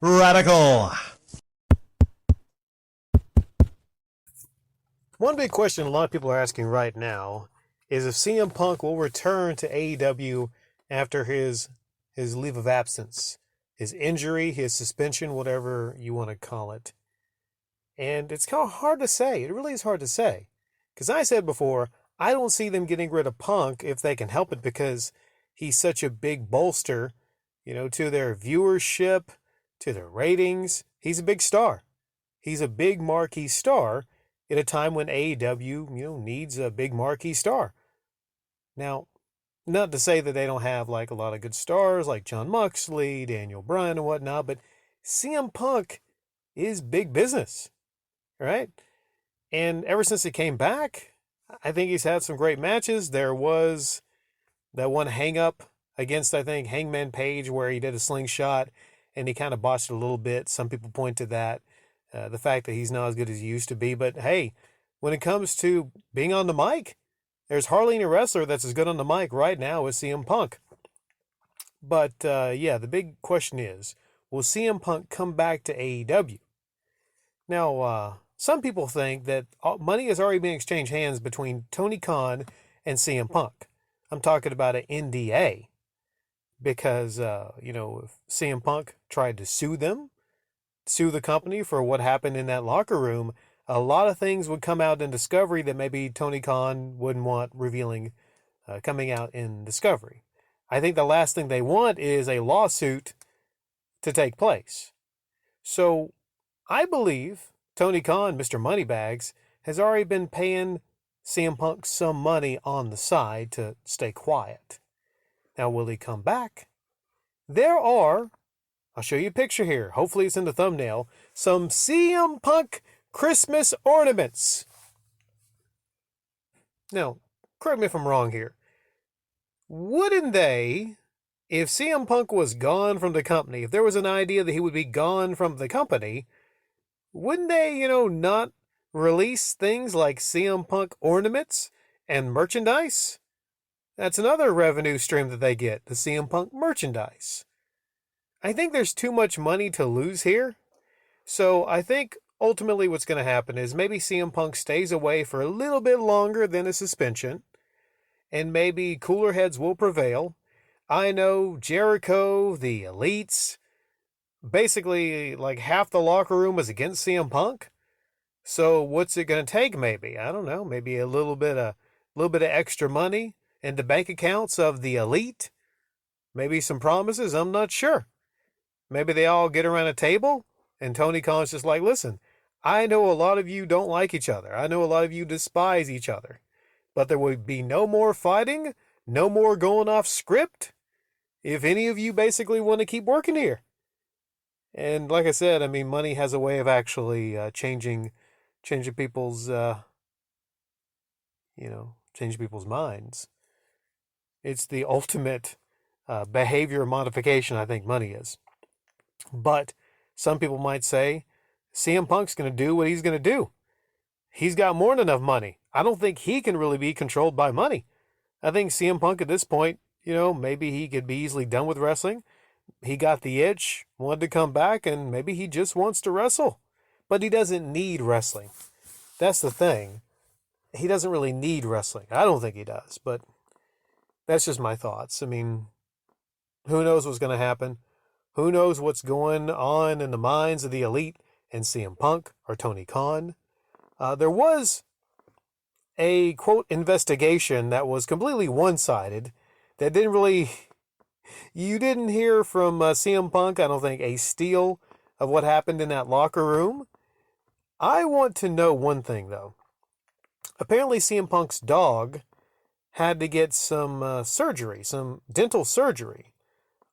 Radical. One big question a lot of people are asking right now is if CM Punk will return to AEW after his leave of absence, his injury, his suspension, whatever you want to call it. And it's kind of hard to say. It really is hard to say. Because I said before, I don't see them getting rid of Punk if they can help it because he's such a big bolster, to their viewership, to their ratings. He's a big star. He's a big marquee star at a time when AEW, needs a big marquee star. Now, not to say that they don't have like a lot of good stars like John Moxley, Daniel Bryan, and whatnot, but CM Punk is big business, right? And ever since he came back, I think he's had some great matches. There was that one hang up against, I think, Hangman Page where he did a slingshot and he kind of botched it a little bit. Some people point to that, the fact that he's not as good as he used to be. But hey, when it comes to being on the mic, there's hardly any wrestler that's as good on the mic right now as CM Punk. But yeah, the big question is, will CM Punk come back to AEW? Now, some people think that money has already been exchanged hands between Tony Khan and CM Punk. I'm talking about an NDA because, if CM Punk tried to sue the company for what happened in that locker room, a lot of things would come out in Discovery that maybe Tony Khan wouldn't want coming out in Discovery. I think the last thing they want is a lawsuit to take place. So I believe Tony Khan, Mr. Moneybags, has already been paying CM Punk some money on the side to stay quiet. Now, will he come back? I'll show you a picture here. Hopefully it's in the thumbnail. Some CM Punk Christmas ornaments. Now, correct me if I'm wrong here. Wouldn't they, if CM Punk was gone from the company, if there was an idea that he would be gone from the company, wouldn't they, not release things like CM Punk ornaments and merchandise? That's another revenue stream that they get, the CM Punk merchandise. I think there's too much money to lose here. So I think ultimately what's going to happen is maybe CM Punk stays away for a little bit longer than a suspension, and maybe cooler heads will prevail. I know Jericho, the Elites, basically like half the locker room is against CM Punk. So what's it going to take? Maybe, I don't know, maybe a little bit of extra money in the bank accounts of the Elite. Maybe some promises. I'm not sure. Maybe they all get around a table and Tony Khan's just like, listen, I know a lot of you don't like each other. I know a lot of you despise each other. But there will be no more fighting, no more going off script if any of you basically want to keep working here. And like I said, I mean, money has a way of actually changing people's, changing people's minds. It's the ultimate behavior modification, I think money is. But some people might say, CM Punk's going to do what he's going to do. He's got more than enough money. I don't think he can really be controlled by money. I think CM Punk at this point, maybe he could be easily done with wrestling. He got the itch, wanted to come back, and maybe he just wants to wrestle. But he doesn't need wrestling. That's the thing. He doesn't really need wrestling. I don't think he does, but that's just my thoughts. I mean, who knows what's going to happen? Who knows what's going on in the minds of the Elite and CM Punk or Tony Khan? There was a, quote, investigation that was completely one-sided that you didn't hear from CM Punk, I don't think, a steal of what happened in that locker room. I want to know one thing, though. Apparently CM Punk's dog had to get some surgery, some dental surgery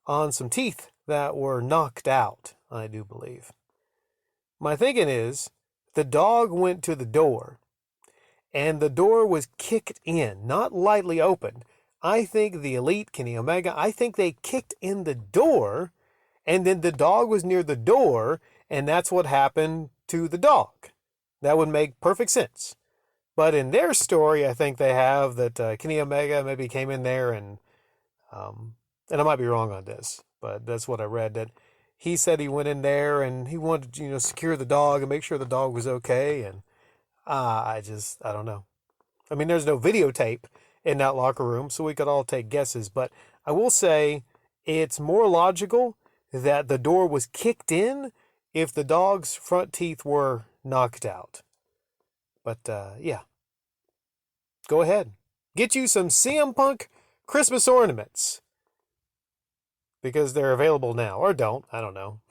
on some teeth that were knocked out, I do believe. My thinking is, the dog went to the door, and the door was kicked in, not lightly opened. I think the Elite, Kenny Omega, I think they kicked in the door, and then the dog was near the door, and that's what happened to the dog. That would make perfect sense. But in their story, I think they have that Kenny Omega maybe came in there and I might be wrong on this, but that's what I read, that he said he went in there and he wanted to, secure the dog and make sure the dog was okay. And I don't know. I mean, there's no videotape in that locker room, so we could all take guesses. But I will say it's more logical that the door was kicked in if the dog's front teeth were knocked out. But, yeah. Go ahead. Get you some CM Punk Christmas ornaments. Because they're available now. Or don't. I don't know.